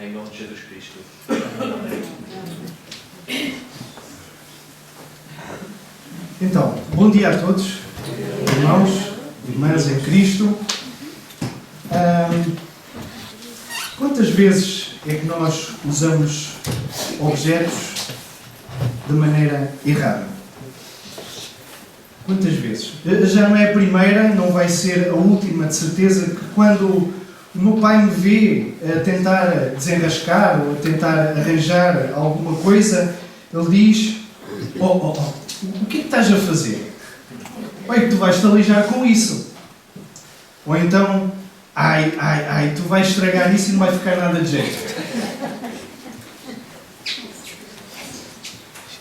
Em nome de Jesus Cristo. Então, bom dia a todos, irmãos, irmãs em Cristo. Quantas vezes é que nós usamos objetos de maneira errada? Quantas vezes? Já não é a primeira, não vai ser a última, de certeza, que quando o meu pai me vê a tentar desenrascar ou a tentar arranjar alguma coisa, ele diz: o que é que estás a fazer? Olha que tu vais-te aleijar com isso. Ou então, tu vais estragar isso e não vai ficar nada de jeito.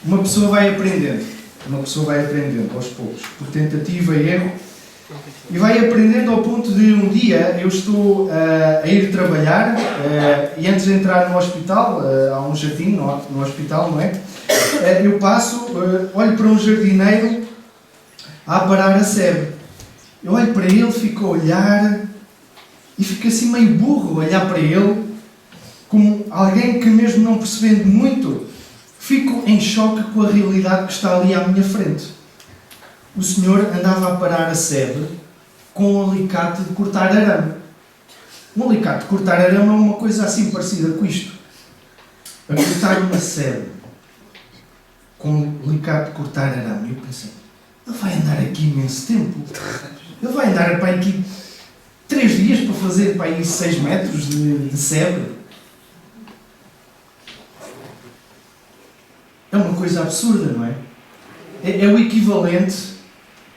Uma pessoa vai aprendendo aos poucos, por tentativa e erro, e vai aprendendo ao ponto de um dia eu estou a ir trabalhar e antes de entrar no hospital, há um jardim no hospital, não é? Eu passo, olho para um jardineiro a aparar a sebe. Eu olho para ele, fico a olhar e fico assim meio burro a olhar para ele, como alguém que, mesmo não percebendo muito, fico em choque com a realidade que está ali à minha frente. O senhor andava a parar a sebe com um alicate de cortar arame. Um alicate de cortar arame é uma coisa assim parecida com isto. A cortar uma sebe com um alicate de cortar arame. Eu pensei, ele vai andar aqui imenso tempo. Ele vai andar para aqui 3 dias para fazer para aí 6 metros de sebe. É uma coisa absurda, não é? É o equivalente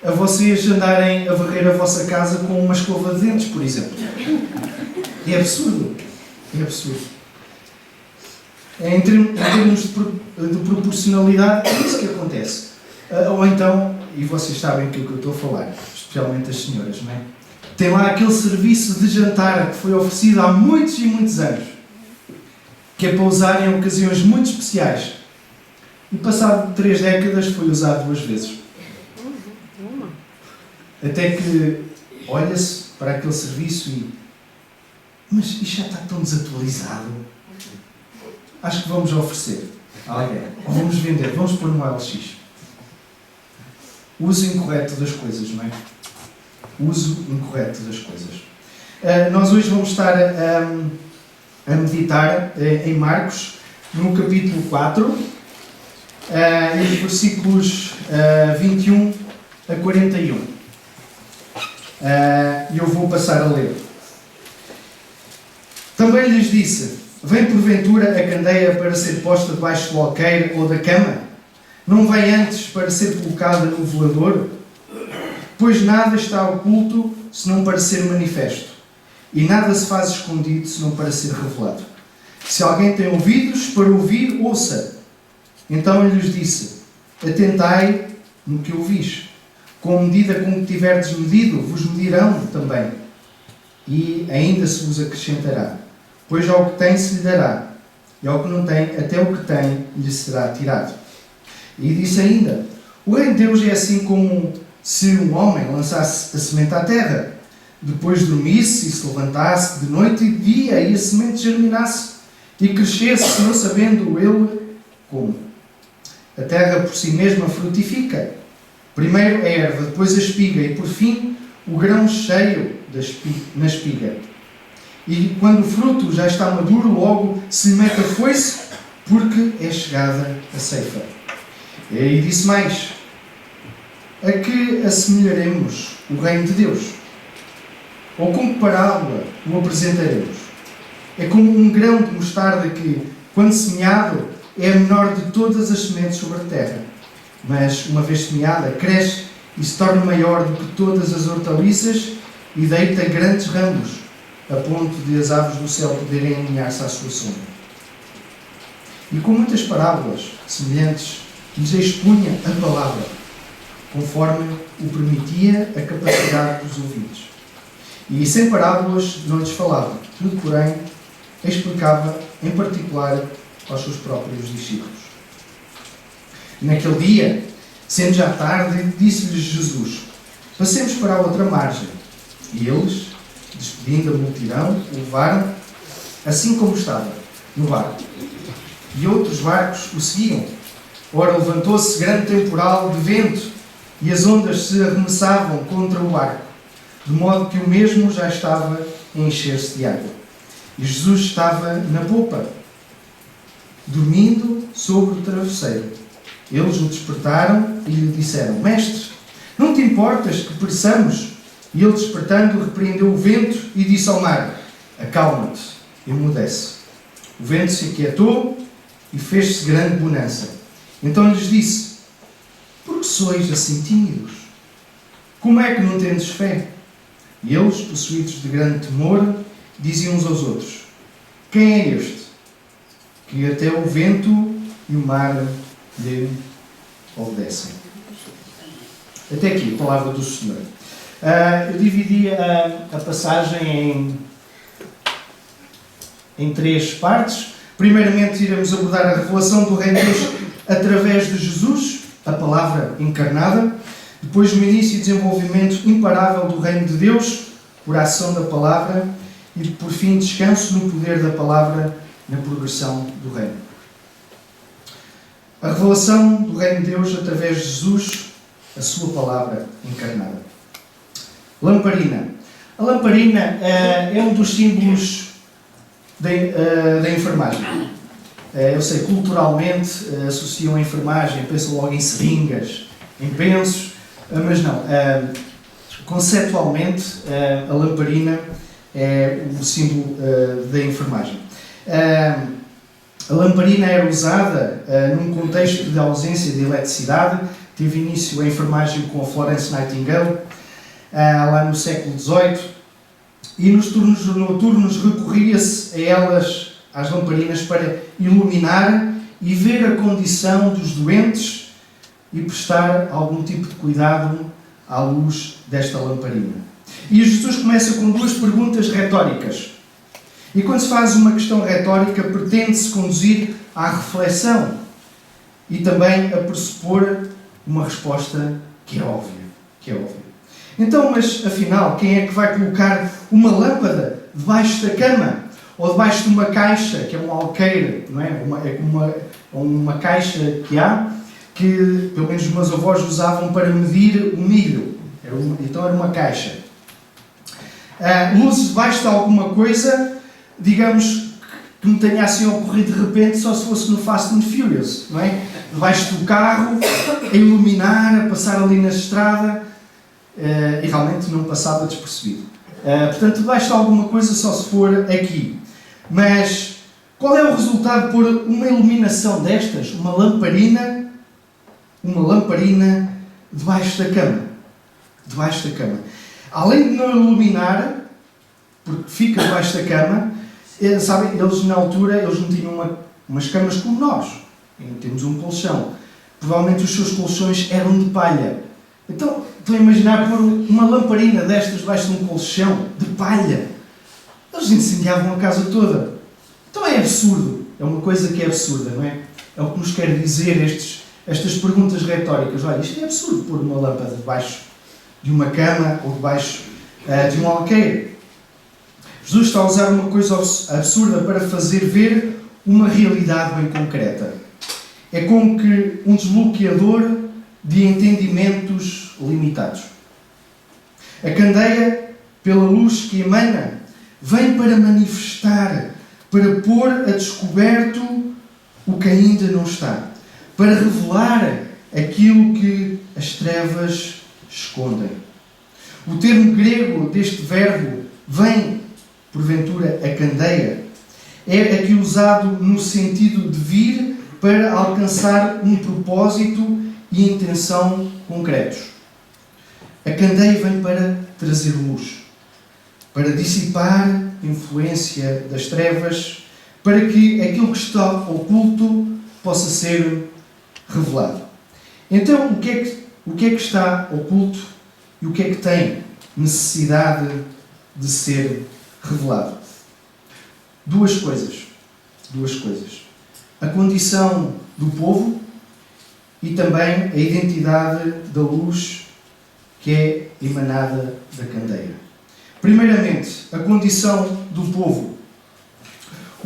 a vocês andarem a varrer a vossa casa com uma escova de dentes, por exemplo. É absurdo. É absurdo. Em termos de proporcionalidade, é isso que acontece. Ou então, e vocês sabem aquilo que eu estou a falar, especialmente as senhoras, não é? Tem lá aquele serviço de jantar que foi oferecido há muitos e muitos anos, que é para usar em ocasiões muito especiais. E passado 3 décadas foi usado 2 vezes. Até que olha-se para aquele serviço e... Mas isto já está tão desatualizado. Acho que vamos oferecer a alguém. Ou vamos vender, vamos pôr no LX. O uso incorreto das coisas, não é? O uso incorreto das coisas. Nós hoje vamos estar a meditar em Marcos, no capítulo 4, e os versículos 21 a 41. E eu vou passar a ler. Também lhes disse: vem porventura a candeia para ser posta debaixo do alqueire ou da cama? Não vem antes para ser colocada no velador? Pois nada está oculto senão para ser manifesto, e nada se faz escondido senão para ser revelado. Se alguém tem ouvidos para ouvir, ouça. Então ele lhes disse: atentai no que ouvis. Com a medida com que tiverdes medido, vos medirão também. E ainda se vos acrescentará. Pois ao que tem se lhe dará, e ao que não tem, até o que tem lhe será tirado. E disse ainda: o reino de Deus é assim como se um homem lançasse a semente à terra, depois dormisse e se levantasse de noite e de dia, e a semente germinasse e crescesse, não sabendo ele como. A terra por si mesma frutifica. Primeiro a erva, depois a espiga e, por fim, o grão cheio na espiga. E quando o fruto já está maduro, logo se lhe mete a foice, porque é chegada a ceifa. E aí disse mais: a que assemelharemos o reino de Deus? Ou com que parábola o apresentaremos? É como um grão de mostarda que, quando semeado, é a menor de todas as sementes sobre a terra. Mas, uma vez semeada, cresce e se torna maior do que todas as hortaliças e deita grandes ramos, a ponto de as aves do céu poderem aninhar-se à sua sombra. E com muitas parábolas semelhantes, lhes expunha a palavra, conforme o permitia a capacidade dos ouvidos. E sem parábolas não lhes falava, tudo, porém, explicava em particular aos seus próprios discípulos. Naquele dia, sendo já tarde, disse-lhes Jesus: passemos para a outra margem. E eles, despedindo a multidão, o levaram assim como estava, no barco. E outros barcos o seguiam. Ora, levantou-se grande temporal de vento e as ondas se arremessavam contra o barco, de modo que o mesmo já estava a encher-se de água. E Jesus estava na popa, dormindo sobre o travesseiro. Eles o despertaram e lhe disseram: Mestre, não te importas que pereçamos? E ele, despertando, repreendeu o vento e disse ao mar: Acalma-te, emudece. O vento se aquietou e fez-se grande bonança. Então lhes disse: Por que sois assim tímidos? Como é que não tendes fé? E eles, possuídos de grande temor, diziam uns aos outros: Quem é este, que até o vento e o mar lhe obedecem? Até aqui, a palavra do Senhor. Eu dividi a passagem em 3 partes. Primeiramente, iremos abordar a revelação do Reino de Deus através de Jesus, a palavra encarnada. Depois, o início e desenvolvimento imparável do Reino de Deus, por ação da palavra. E, por fim, descanso no poder da palavra na progressão do Reino. A revelação do Reino de Deus através de Jesus, a sua palavra encarnada. Lamparina. A lamparina é um dos símbolos da enfermagem. Eu sei, culturalmente associam a enfermagem, pensam logo em seringas, em pensos, mas não. Conceptualmente, a lamparina é o símbolo da enfermagem. A lamparina era usada num contexto de ausência de eletricidade. Teve início a enfermagem com a Florence Nightingale, lá no século XVIII, e nos turnos noturnos recorria-se a elas, às lamparinas, para iluminar e ver a condição dos doentes e prestar algum tipo de cuidado à luz desta lamparina. E Jesus começa com 2 perguntas retóricas. E quando se faz uma questão retórica, pretende-se conduzir à reflexão e também a pressupor uma resposta que é óbvia. Então, mas afinal, quem é que vai colocar uma lâmpada debaixo da cama? Ou debaixo de uma caixa, que é um alqueire, não é? Uma caixa que pelo menos os meus avós usavam para medir o milho. Então era uma caixa. Luzes debaixo de alguma coisa, digamos, que me tenha assim ocorrido de repente, só se fosse no Fast and Furious, não é? Debaixo do carro, a iluminar, a passar ali na estrada, e realmente não passava despercebido. Portanto, debaixo de alguma coisa só se for aqui. Mas qual é o resultado por uma iluminação destas? Uma lamparina debaixo da cama. Debaixo da cama. Além de não iluminar, porque fica debaixo da cama, sabem, eles na altura eles não tinham umas camas como nós. Temos um colchão. Provavelmente os seus colchões eram de palha. Então, estão a imaginar pôr uma lamparina destas debaixo de um colchão de palha. Eles incendiavam a casa toda. Então é absurdo. É uma coisa que é absurda, não é? É o que nos quer dizer estas perguntas retóricas. Olha, isto é absurdo pôr uma lâmpada debaixo de uma cama ou debaixo de um alqueire. Jesus está a usar uma coisa absurda para fazer ver uma realidade bem concreta. É como que um desbloqueador de entendimentos limitados. A candeia, pela luz que emana, vem para manifestar, para pôr a descoberto o que ainda não está, para revelar aquilo que as trevas escondem. O termo grego deste verbo vem, porventura, a candeia. É aqui usado no sentido de vir para alcançar um propósito e intenção concretos. A candeia vem para trazer luz, para dissipar a influência das trevas, para que aquilo que está oculto possa ser revelado. Então, o que é que está oculto e o que é que tem necessidade de ser revelado? Duas coisas. A condição do povo e também a identidade da luz que é emanada da candeia. Primeiramente, a condição do povo.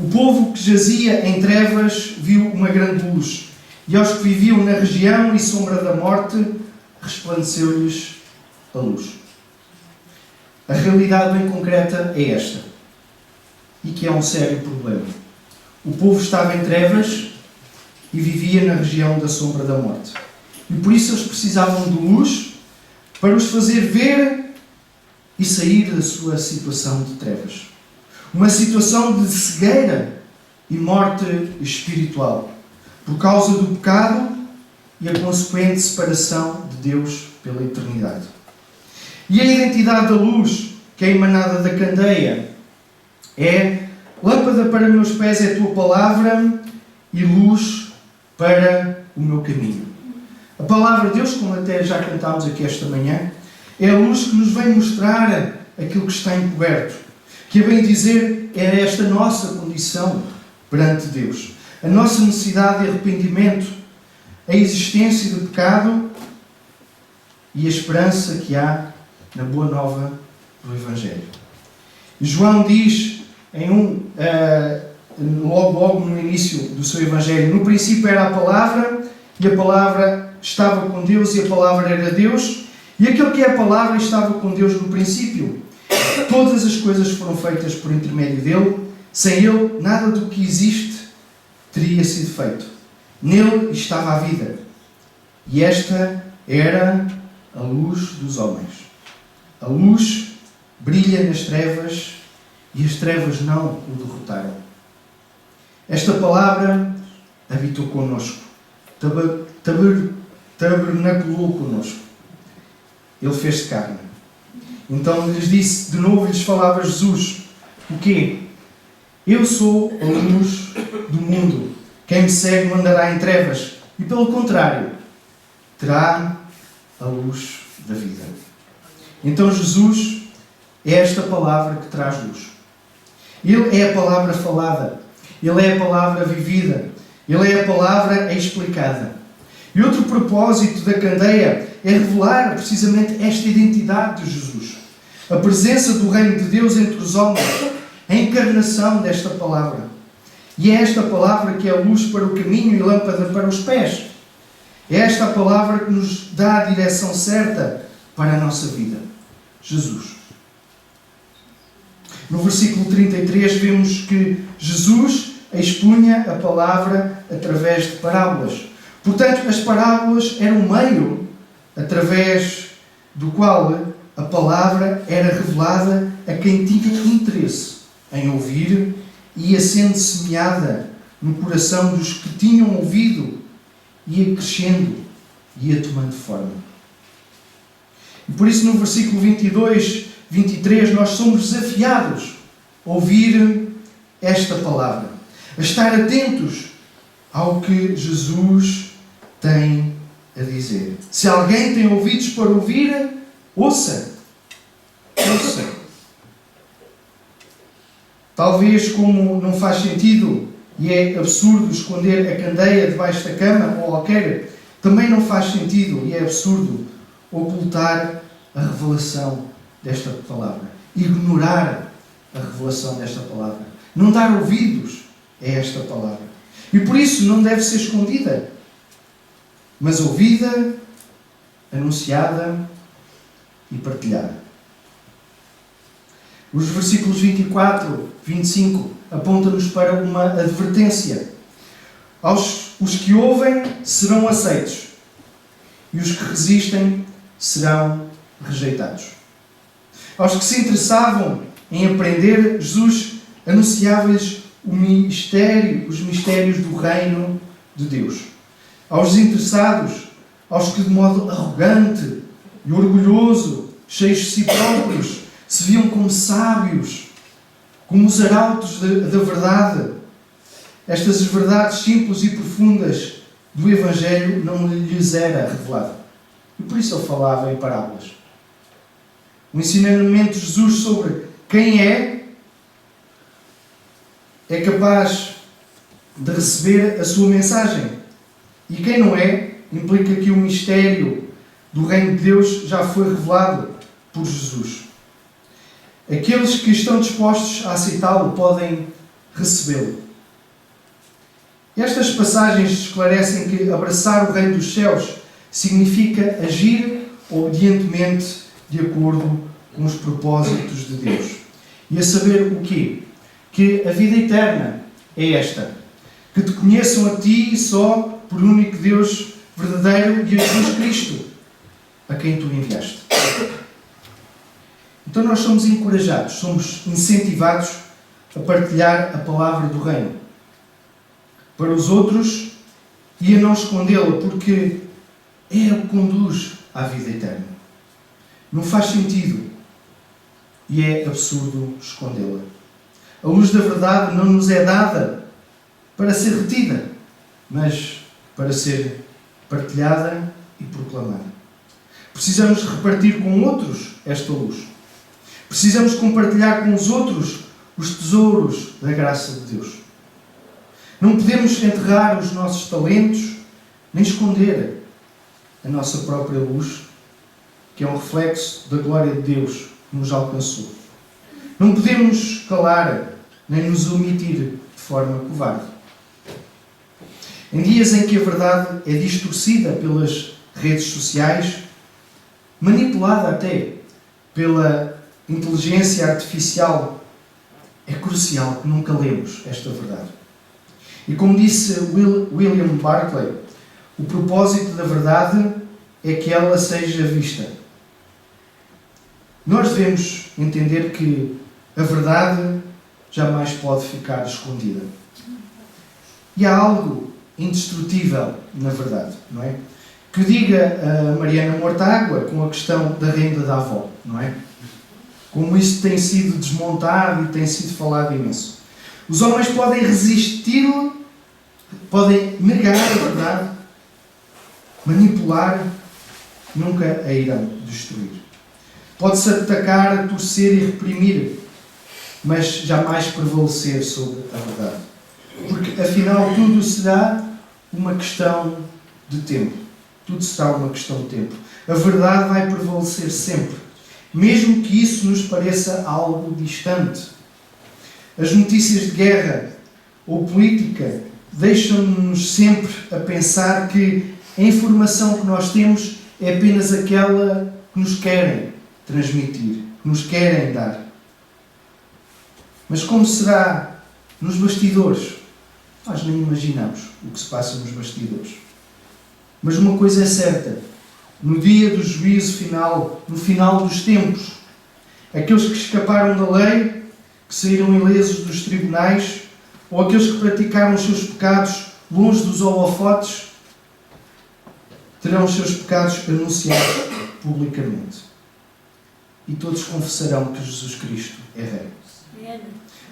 O povo que jazia em trevas viu uma grande luz, e aos que viviam na região e sombra da morte, resplandeceu-lhes a luz. A realidade bem concreta é esta, e que é um sério problema. O povo estava em trevas e vivia na região da sombra da morte. E por isso eles precisavam de luz para os fazer ver e sair da sua situação de trevas. Uma situação de cegueira e morte espiritual, por causa do pecado e a consequente separação de Deus pela eternidade. E a identidade da luz, que é emanada da candeia, é: lâmpada para meus pés é a tua palavra e luz para o meu caminho. A palavra de Deus, como até já cantámos aqui esta manhã, é a luz que nos vem mostrar aquilo que está encoberto. Que, a bem dizer, é esta nossa condição perante Deus. A nossa necessidade de arrependimento, a existência do pecado e a esperança que há na boa nova do Evangelho. E João diz, logo no início do seu Evangelho: no princípio era a palavra, e a palavra estava com Deus, e a palavra era Deus, e aquele que é a palavra estava com Deus no princípio. Todas as coisas foram feitas por intermédio dele. Sem ele, nada do que existe teria sido feito. Nele estava a vida, e esta era a luz dos homens. A luz brilha nas trevas, e as trevas não o derrotaram. Esta palavra habitou connosco, tabernaculou connosco. Ele fez-se carne. Então lhes disse, de novo lhes falava Jesus: o quê? Eu sou a luz do mundo. Quem me segue não andará em trevas, e pelo contrário, terá a luz da vida. Então Jesus é esta palavra que traz luz. Ele é a palavra falada. Ele é a palavra vivida. Ele é a palavra explicada. E outro propósito da candeia é revelar precisamente esta identidade de Jesus. A presença do reino de Deus entre os homens. A encarnação desta palavra. E é esta palavra que é luz para o caminho e lâmpada para os pés. É esta a palavra que nos dá a direção certa para a nossa vida. Jesus. No versículo 33 vemos que Jesus expunha a palavra através de parábolas. Portanto, as parábolas eram um meio através do qual a palavra era revelada a quem tinha interesse em ouvir e ia sendo semeada no coração dos que tinham ouvido, ia crescendo, ia tomando forma. E por isso no versículo 22, 23, nós somos desafiados a ouvir esta palavra, a estar atentos ao que Jesus tem a dizer. Se alguém tem ouvidos para ouvir, ouça. Ouça. Talvez, como não faz sentido e é absurdo esconder a candeia debaixo da cama ou alqueire, também não faz sentido e é absurdo ocultar a revelação desta palavra. Ignorar a revelação desta palavra. Não dar ouvidos a esta palavra. E por isso não deve ser escondida, mas ouvida, anunciada e partilhada. Os versículos 24, 25 apontam-nos para uma advertência. Os que ouvem serão aceitos, e os que resistem serão rejeitados. Aos que se interessavam em aprender, Jesus anunciava-lhes os mistérios do reino de Deus. Aos desinteressados, aos que de modo arrogante e orgulhoso, cheios de si próprios, se viam como sábios, como os arautos da verdade, estas verdades simples e profundas do Evangelho não lhes era revelada. E por isso ele falava em parábolas. O ensinamento de Jesus sobre quem é capaz de receber a sua mensagem. E quem não é, implica que o mistério do reino de Deus já foi revelado por Jesus. Aqueles que estão dispostos a aceitá-lo podem recebê-lo. Estas passagens esclarecem que abraçar o reino dos céus significa agir obedientemente de acordo com os propósitos de Deus. E a saber o quê? Que a vida eterna é esta: que te conheçam a ti só por único Deus verdadeiro e a Jesus Cristo, a quem tu enviaste. Então nós somos encorajados, somos incentivados a partilhar a palavra do reino para os outros e a não escondê-la, porque é o que conduz à vida eterna. Não faz sentido e é absurdo escondê-la. A luz da verdade não nos é dada para ser retida, mas para ser partilhada e proclamada. Precisamos repartir com outros esta luz. Precisamos compartilhar com os outros os tesouros da graça de Deus. Não podemos enterrar os nossos talentos, nem esconder a nossa própria luz, que é um reflexo da glória de Deus que nos alcançou. Não podemos calar, nem nos omitir de forma covarde. Em dias em que a verdade é distorcida pelas redes sociais, manipulada até pela inteligência artificial, é crucial que nunca lemos esta verdade. E como disse William Barclay, o propósito da verdade é que ela seja vista. Nós devemos entender que a verdade jamais pode ficar escondida. E há algo indestrutível na verdade, não é? Que diga a Mariana Mortágua com a questão da renda da avó, não é? Como isso tem sido desmontado e tem sido falado imenso. Os homens podem resistir, podem negar a verdade, manipular, nunca a irão destruir. Pode-se atacar, torcer e reprimir, mas jamais prevalecer sobre a verdade. Porque, afinal, tudo será uma questão de tempo. Tudo será uma questão de tempo. A verdade vai prevalecer sempre, mesmo que isso nos pareça algo distante. As notícias de guerra ou política deixam-nos sempre a pensar que a informação que nós temos é apenas aquela que nos querem transmitir, que nos querem dar. Mas como será nos bastidores? Nós nem imaginamos o que se passa nos bastidores. Mas uma coisa é certa: no dia do juízo final, no final dos tempos, aqueles que escaparam da lei, que saíram ilesos dos tribunais, ou aqueles que praticaram os seus pecados longe dos holofotes, terão os seus pecados anunciados publicamente. E todos confessarão que Jesus Cristo é Rei.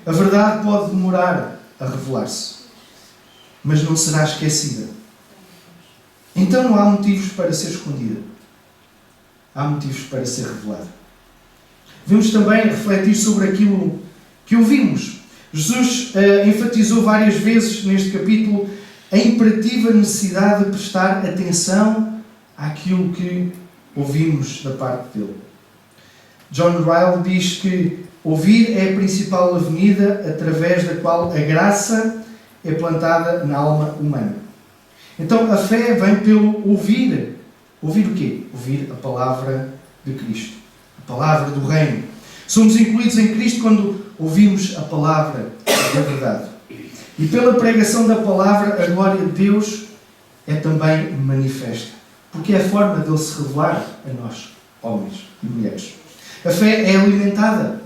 A verdade pode demorar a revelar-se, mas não será esquecida. Então não há motivos para ser escondida. Há motivos para ser revelada. Devemos também refletir sobre aquilo que ouvimos. Jesus enfatizou várias vezes neste capítulo a imperativa necessidade de prestar atenção àquilo que ouvimos da parte dele. John Ryle diz que ouvir é a principal avenida através da qual a graça é plantada na alma humana. Então a fé vem pelo ouvir. Ouvir o quê? Ouvir a palavra de Cristo. A palavra do reino. Somos incluídos em Cristo quando ouvimos a palavra da verdade. E pela pregação da palavra, a glória de Deus é também manifesta. Porque é a forma dele se revelar a nós, homens e mulheres. A fé é alimentada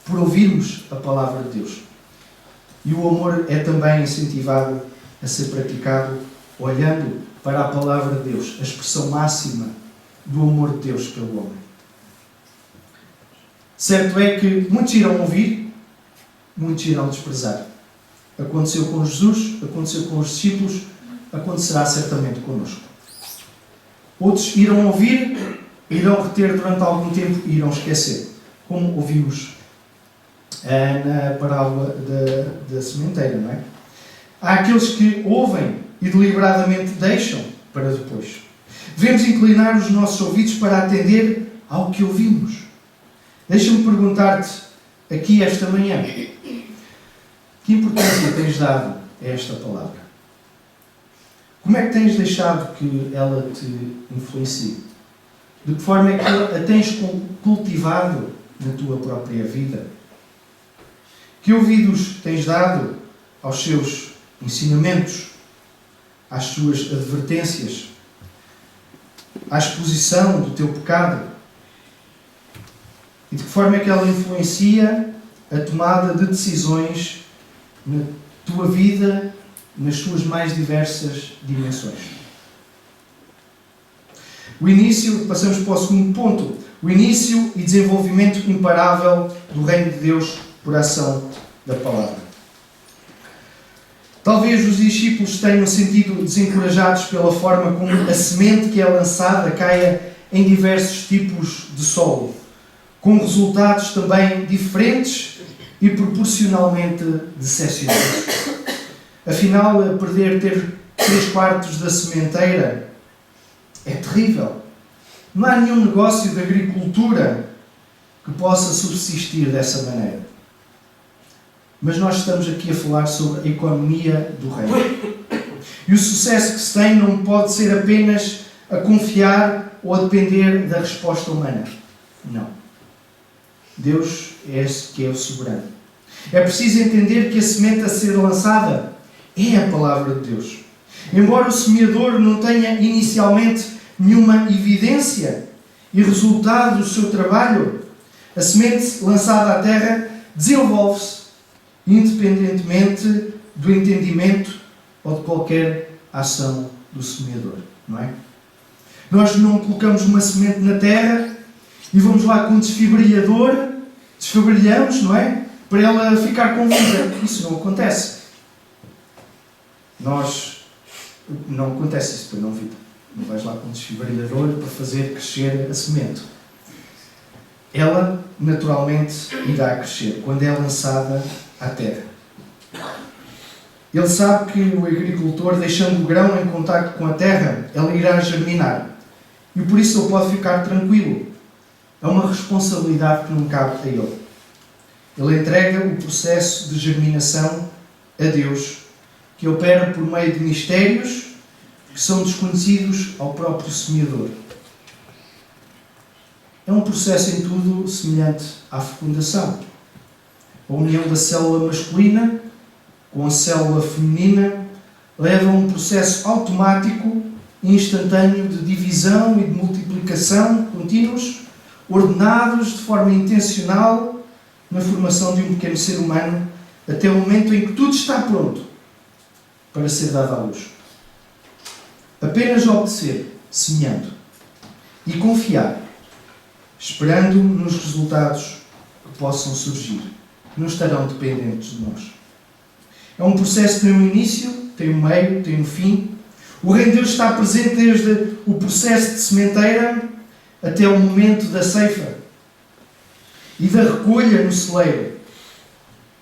por ouvirmos a palavra de Deus. E o amor é também incentivado a ser praticado olhando para a palavra de Deus, a expressão máxima do amor de Deus pelo homem. Certo é que muitos irão ouvir, muitos irão desprezar. Aconteceu com Jesus, aconteceu com os discípulos, acontecerá certamente connosco. Outros irão ouvir, irão reter durante algum tempo e irão esquecer, como ouvimos na parábola da sementeira, não é? Há aqueles que ouvem e deliberadamente deixam para depois. Devemos inclinar os nossos ouvidos para atender ao que ouvimos. Deixa-me perguntar-te aqui esta manhã: Que importância tens dado a esta palavra? Como é que tens deixado que ela te influencie? De que forma é que a tens cultivado na tua própria vida? Que ouvidos tens dado aos seus ensinamentos, às suas advertências, à exposição do teu pecado? E de que forma é que ela influencia a tomada de decisões na tua vida, nas suas mais diversas dimensões? O início, passamos para o segundo ponto, o início e desenvolvimento imparável do reino de Deus por ação da palavra. Talvez os discípulos tenham sentido desencorajados pela forma como a semente que é lançada caia em diversos tipos de solo, com resultados também diferentes e proporcionalmente decepcionantes. Afinal, perder 3/4 da sementeira é terrível. Não há nenhum negócio de agricultura que possa subsistir dessa maneira. Mas nós estamos aqui a falar sobre a economia do reino. E o sucesso que se tem não pode ser apenas a confiar ou a depender da resposta humana. Não. Deus é esse que é o soberano. É preciso entender que a semente a ser lançada é a palavra de Deus. Embora o semeador não tenha inicialmente nenhuma evidência e resultado do seu trabalho, a semente lançada à terra desenvolve-se independentemente do entendimento ou de qualquer ação do semeador, não é? Nós não colocamos uma semente na terra e vamos lá com um desfibrilhador, desfibrilhamos, não é? Para ela ficar com vida. Isso não acontece. Não acontece isso, pois não, Vitor. Não vais lá com um desfibrilhador para fazer crescer a semente. Ela, naturalmente, irá crescer quando é lançada à terra. Ele sabe que o agricultor, deixando o grão em contacto com a terra, ela irá germinar. E por isso ele pode ficar tranquilo. É uma responsabilidade que não cabe a ele. Ele entrega o processo de germinação a Deus, que opera por meio de mistérios que são desconhecidos ao próprio semeador. É um processo em tudo semelhante à fecundação. A união da célula masculina com a célula feminina leva a um processo automático e instantâneo de divisão e de multiplicação contínuos, ordenados de forma intencional na formação de um pequeno ser humano, até o momento em que tudo está pronto para ser dado à luz. Apenas obedecer, semeando, e confiar, esperando nos resultados que possam surgir. Não estarão dependentes de nós. É um processo que tem um início, tem um meio, tem um fim. O Reino de Deus está presente desde o processo de sementeira até o momento da ceifa e da recolha no celeiro,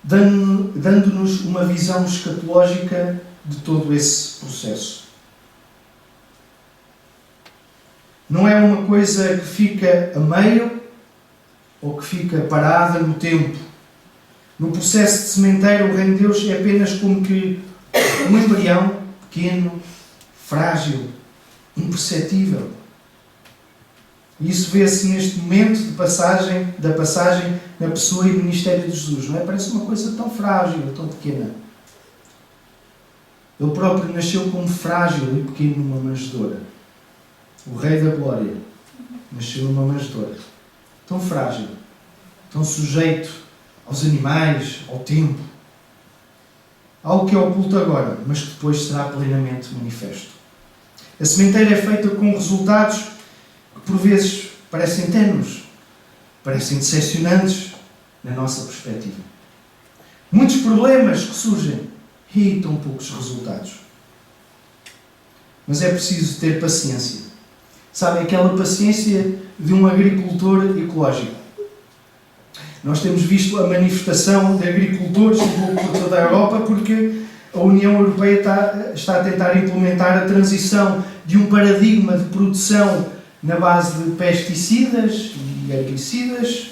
dando-nos uma visão escatológica de todo esse processo. Não é uma coisa que fica a meio ou que fica parada no tempo. No processo de sementeira, o Reino de Deus é apenas como que um embrião pequeno, frágil, imperceptível. E isso vê-se neste momento da passagem na pessoa e ministério de Jesus. Não é? Parece uma coisa tão frágil, tão pequena. Ele próprio nasceu como frágil e pequeno numa manjedoura. O Rei da Glória nasceu numa manjedoura. Tão frágil, tão sujeito aos animais, ao tempo. Algo que é oculto agora, mas que depois será plenamente manifesto. A sementeira é feita com resultados que por vezes parecem tenues, parecem decepcionantes na nossa perspectiva. Muitos problemas que surgem e tão poucos resultados. Mas é preciso ter paciência. Sabem, aquela paciência de um agricultor ecológico. Nós temos visto a manifestação de agricultores por toda a Europa porque a União Europeia está a tentar implementar a transição de um paradigma de produção na base de pesticidas e herbicidas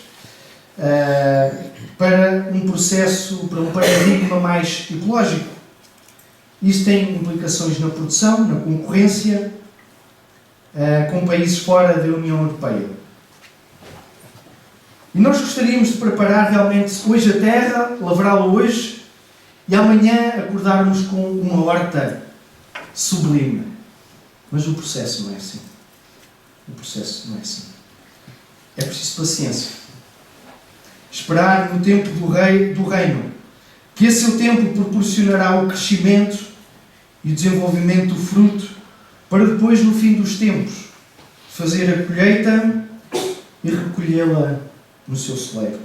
para um processo, para um paradigma mais ecológico. Isso tem implicações na produção, na concorrência, com países fora da União Europeia. E nós gostaríamos de preparar realmente hoje a terra, lavrá-la hoje, e amanhã acordarmos com uma horta sublime. Mas o processo não é assim. O processo não é assim. É preciso paciência. Esperar no tempo do reino, que a seu tempo proporcionará o crescimento e o desenvolvimento do fruto, para depois, no fim dos tempos, fazer a colheita e recolhê-la no seu celeiro.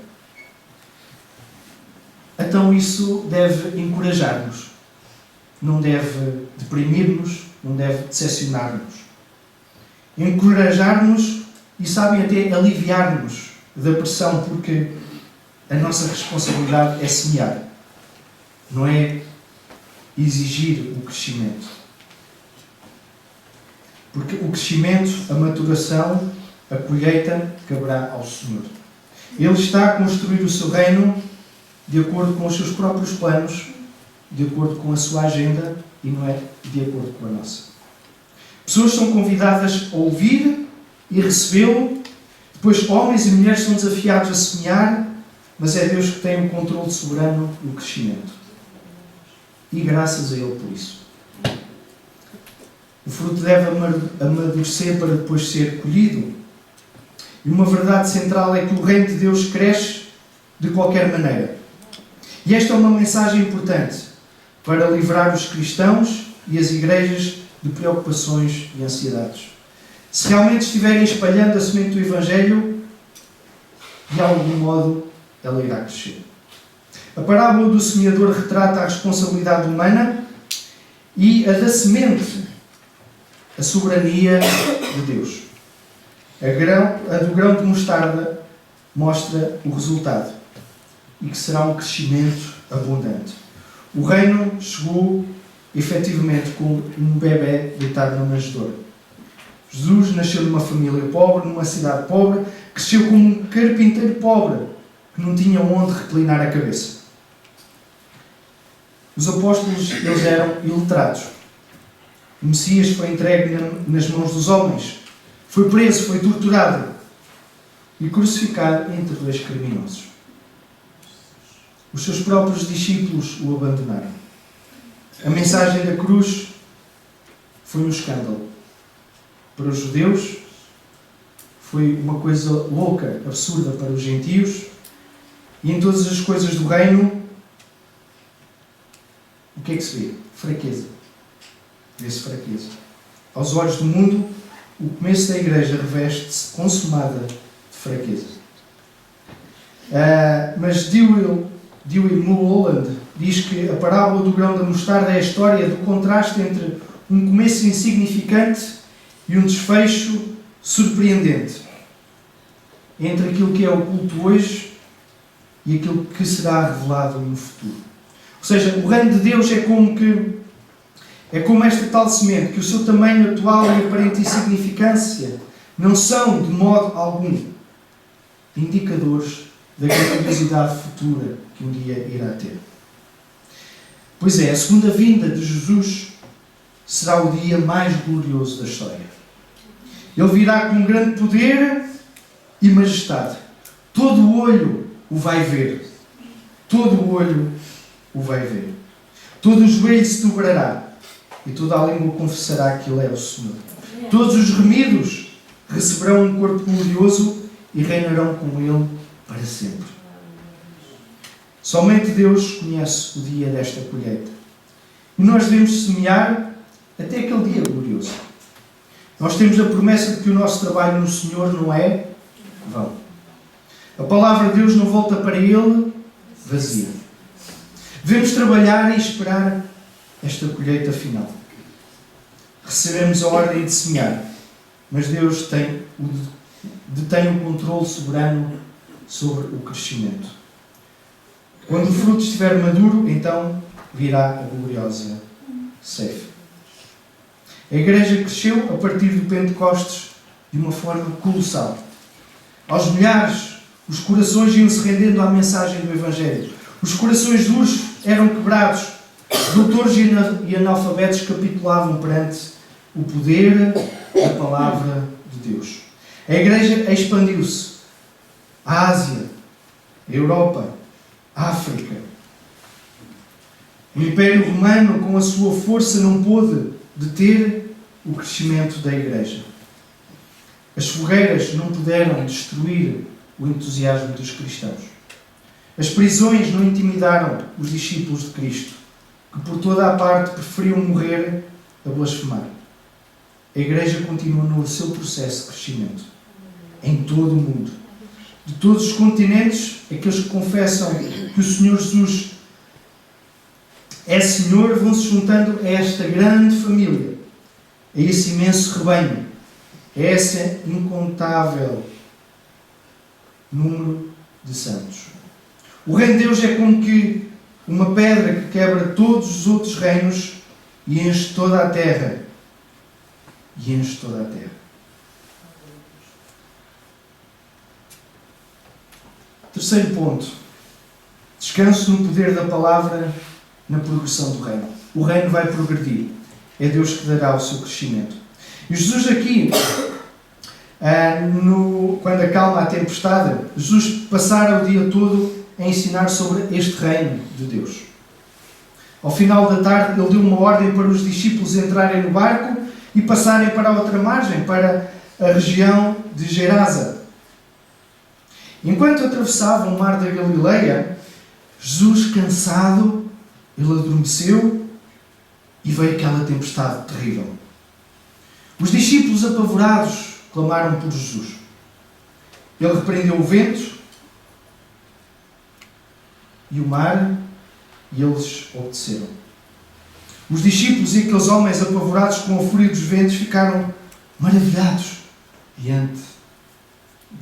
Então isso deve encorajar-nos, não deve deprimir-nos, não deve decepcionar-nos. Encorajar-nos e, sabem, até aliviar-nos da pressão, porque a nossa responsabilidade é semear, não é exigir o crescimento. Porque o crescimento, a maturação, a colheita caberá ao Senhor. Ele está a construir o seu reino de acordo com os seus próprios planos, de acordo com a sua agenda e não é de acordo com a nossa. Pessoas são convidadas a ouvir e recebê-lo, depois homens e mulheres são desafiados a semear, mas é Deus que tem o controle soberano do crescimento. E graças a Ele por isso. O fruto deve amadurecer para depois ser colhido. E uma verdade central é que o reino de Deus cresce de qualquer maneira. E esta é uma mensagem importante para livrar os cristãos e as igrejas de preocupações e ansiedades. Se realmente estiverem espalhando a semente do Evangelho, de algum modo ela irá crescer. A parábola do semeador retrata a responsabilidade humana e a da semente, a soberania de Deus. A do grão de mostarda mostra o resultado e que será um crescimento abundante. O reino chegou efetivamente com um bebé deitado na manjedoura. Jesus nasceu numa família pobre, numa cidade pobre, cresceu como um carpinteiro pobre que não tinha onde reclinar a cabeça. Os apóstolos, eles eram iletrados. O Messias foi entregue nas mãos dos homens. Foi preso, foi torturado e crucificado entre dois criminosos. Os seus próprios discípulos o abandonaram. A mensagem da cruz foi um escândalo. Para os judeus, foi uma coisa louca, absurda para os gentios, e em todas as coisas do reino, o que é que se vê? Fraqueza. Vê-se fraqueza. Aos olhos do mundo, o começo da igreja reveste-se consumada de fraqueza. Mas Dewey Mulholland diz que a parábola do grão da mostarda é a história do contraste entre um começo insignificante e um desfecho surpreendente. Entre aquilo que é oculto hoje e aquilo que será revelado no futuro. Ou seja, o reino de Deus é como esta tal semente, que o seu tamanho atual e aparente insignificância não são, de modo algum, indicadores da grandiosidade futura que um dia irá ter. Pois é, a segunda vinda de Jesus será o dia mais glorioso da história. Ele virá com grande poder e majestade. Todo o olho o vai ver. Todo o olho o vai ver. Todo o joelho se dobrará e toda a língua confessará que Ele é o Senhor. Todos os remidos receberão um corpo glorioso e reinarão com Ele para sempre. Somente Deus conhece o dia desta colheita. E nós devemos semear até aquele dia glorioso. Nós temos a promessa de que o nosso trabalho no Senhor não é vão. A palavra de Deus não volta para Ele vazia. Devemos trabalhar e esperar esta colheita final. Recebemos a ordem de semear, mas Deus detém o controle soberano sobre o crescimento. Quando o fruto estiver maduro, então virá a gloriosa ceifa. A igreja cresceu a partir do Pentecostes de uma forma colossal. Aos milhares, Os corações iam-se rendendo à mensagem do Evangelho. Os corações duros eram quebrados. Doutores e analfabetos capitulavam perante o poder da palavra de Deus. A Igreja expandiu-se. A Ásia, a Europa, a África. O Império Romano, com a sua força, não pôde deter o crescimento da Igreja. As fogueiras não puderam destruir o entusiasmo dos cristãos. As prisões não intimidaram os discípulos de Cristo, que por toda a parte preferiam morrer a blasfemar. A Igreja continua no seu processo de crescimento. Em todo o mundo. De todos os continentes, aqueles que confessam que o Senhor Jesus é Senhor vão se juntando a esta grande família, a esse imenso rebanho, a esse incontável número de santos. O reino de Deus é como que uma pedra que quebra todos os outros reinos e enche toda a terra. E enche toda a terra. Terceiro ponto. Descanso no poder da palavra na progressão do reino. O reino vai progredir. É Deus que dará o seu crescimento. E Jesus aqui, quando acalma a tempestade, Jesus passara o dia todo a ensinar sobre este reino de Deus. Ao final da tarde, ele deu uma ordem para os discípulos entrarem no barco e passarem para a outra margem, para a região de Gerasa. Enquanto atravessavam o mar da Galileia, Jesus, cansado, ele adormeceu e veio aquela tempestade terrível. Os discípulos, apavorados, clamaram por Jesus. Ele repreendeu o vento e o mar e eles obedeceram. Os discípulos e aqueles homens apavorados com a fúria dos ventos ficaram maravilhados diante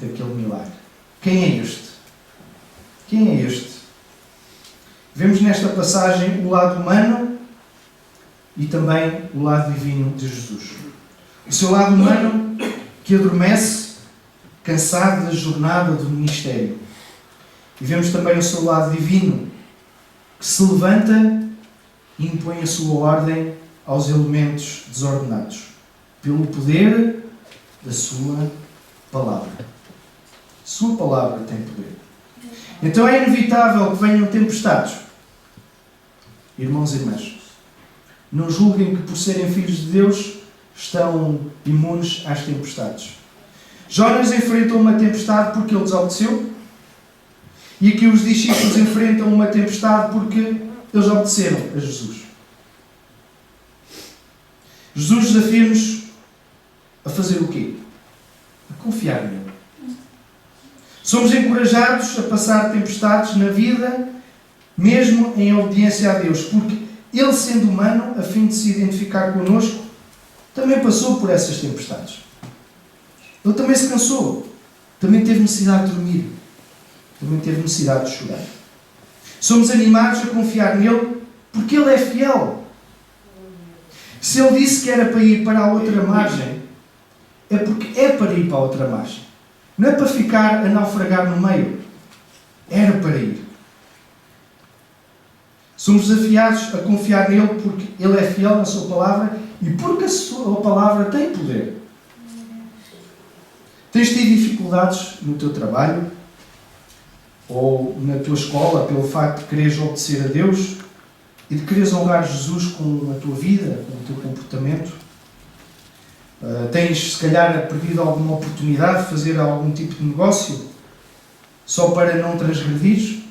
daquele milagre. Quem é este? Quem é este? Vemos nesta passagem o lado humano e também o lado divino de Jesus. O seu lado humano que adormece, cansado da jornada do ministério. E vemos também o seu lado divino que se levanta e impõe a sua ordem aos elementos desordenados, pelo poder da sua palavra. Sua palavra tem poder. Então é inevitável que venham tempestades. Irmãos e irmãs, não julguem que por serem filhos de Deus estão imunes às tempestades. Jonas enfrentou uma tempestade porque ele desobedeceu, e aqui os discípulos enfrentam uma tempestade porque eles obedeceram a Jesus. Jesus desafia-nos a fazer o quê? A confiar nele. Somos encorajados a passar tempestades na vida, mesmo em obediência a Deus, porque Ele, sendo humano, a fim de se identificar connosco, também passou por essas tempestades. Ele também se cansou, também teve necessidade de dormir, também teve necessidade de chorar. Somos animados a confiar nele porque Ele é fiel. Se Ele disse que era para ir para a outra margem, é porque é para ir para a outra margem. Não é para ficar a naufragar no meio. Era para ir. Somos desafiados a confiar nele porque Ele é fiel na sua palavra e porque a sua palavra tem poder. Tens tido dificuldades no teu trabalho ou na tua escola pelo facto de quereres obedecer a Deus e de quereres honrar Jesus com a tua vida, com o teu comportamento? Tens, se calhar, perdido alguma oportunidade de fazer algum tipo de negócio só para não transgredires?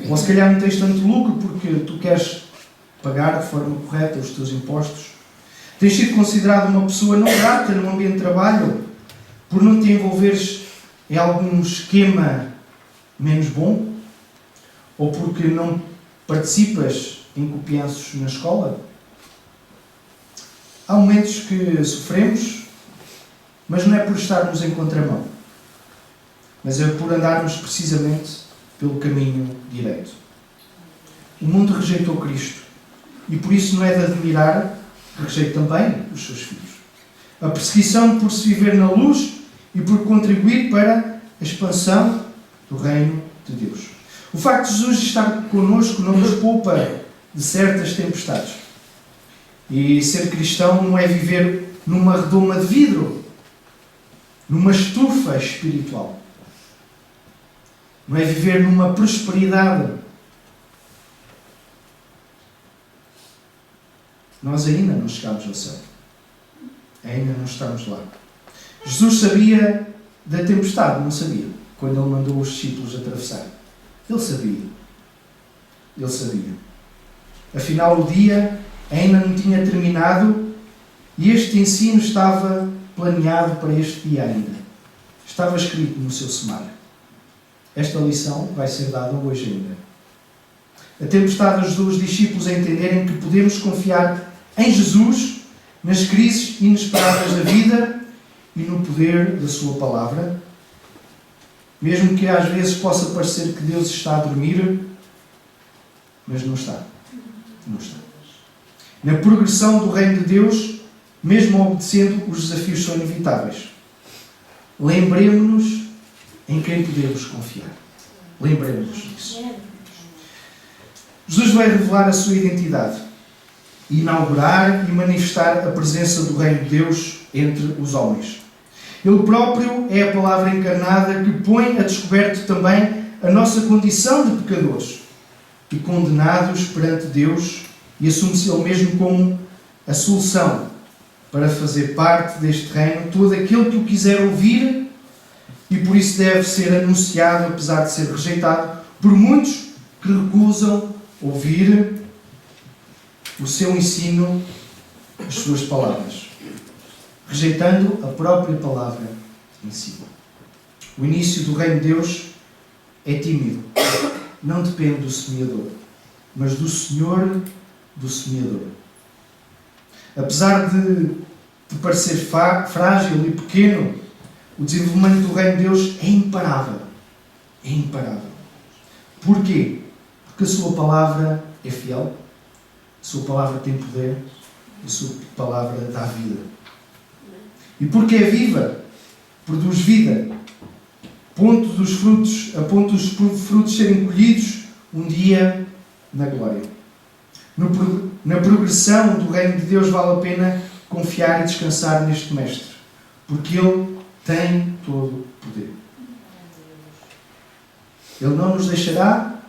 Ou se calhar não tens tanto lucro porque tu queres pagar de forma correta os teus impostos? Tens sido considerado uma pessoa não grata no ambiente de trabalho por não te envolveres em algum esquema menos bom? Ou porque não participas em copianços na escola? Há momentos que sofremos, mas não é por estarmos em contramão, mas é por andarmos precisamente pelo caminho direito. O mundo rejeitou Cristo e por isso não é de admirar que rejeite também os seus filhos. A perseguição por se viver na luz e por contribuir para a expansão do reino de Deus. O facto de Jesus estar connosco não nos poupa de certas tempestades. E ser cristão não é viver numa redoma de vidro, numa estufa espiritual. Não é viver numa prosperidade. Nós ainda não chegamos ao céu. Ainda não estamos lá. Jesus sabia da tempestade, não sabia, quando ele mandou os discípulos atravessar. Ele sabia. Ele sabia. Afinal, o dia ainda não tinha terminado e este ensino estava planeado para este dia ainda. Estava escrito no seu semário. Esta lição vai ser dada hoje ainda. A tempestade ajudou os discípulos a entenderem que podemos confiar em Jesus nas crises inesperadas da vida e no poder da sua palavra, mesmo que às vezes possa parecer que Deus está a dormir, mas não está. Não está. Na progressão do reino de Deus, mesmo obedecendo, os desafios são inevitáveis. Lembremos-nos em quem podemos confiar. Lembremos-nos disso. Jesus vai revelar a sua identidade, inaugurar e manifestar a presença do reino de Deus entre os homens. Ele próprio é a palavra encarnada que põe a descoberto também a nossa condição de pecadores e condenados perante Deus, e assume-se ele mesmo como a solução para fazer parte deste reino todo aquele que o quiser ouvir, e por isso deve ser anunciado, apesar de ser rejeitado por muitos que recusam ouvir o seu ensino, as suas palavras, rejeitando a própria palavra em si. O início do reino de Deus é tímido. Não depende do semeador, mas do Senhor do semeador. Apesar de parecer frágil e pequeno, o desenvolvimento do reino de Deus é imparável. É imparável. Porquê? Porque a sua palavra é fiel, a sua palavra tem poder, a sua palavra dá vida. E porque é viva, produz vida, a ponto dos frutos serem colhidos um dia na glória. Na progressão do reino de Deus vale a pena confiar e descansar neste Mestre, porque Ele tem todo o poder. Ele não nos deixará,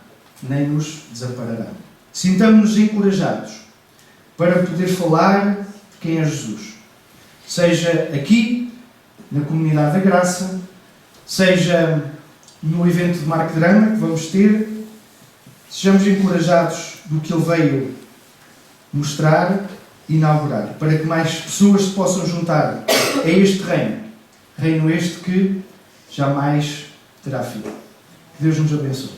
nem nos desamparará. Sintamos-nos encorajados para poder falar de quem é Jesus. Seja aqui, na Comunidade da Graça, seja no evento de Marco Drama que vamos ter, sejamos encorajados do que Ele veio mostrar e inaugurar, para que mais pessoas se possam juntar a este reino. Reino este que jamais terá fim. Que Deus nos abençoe.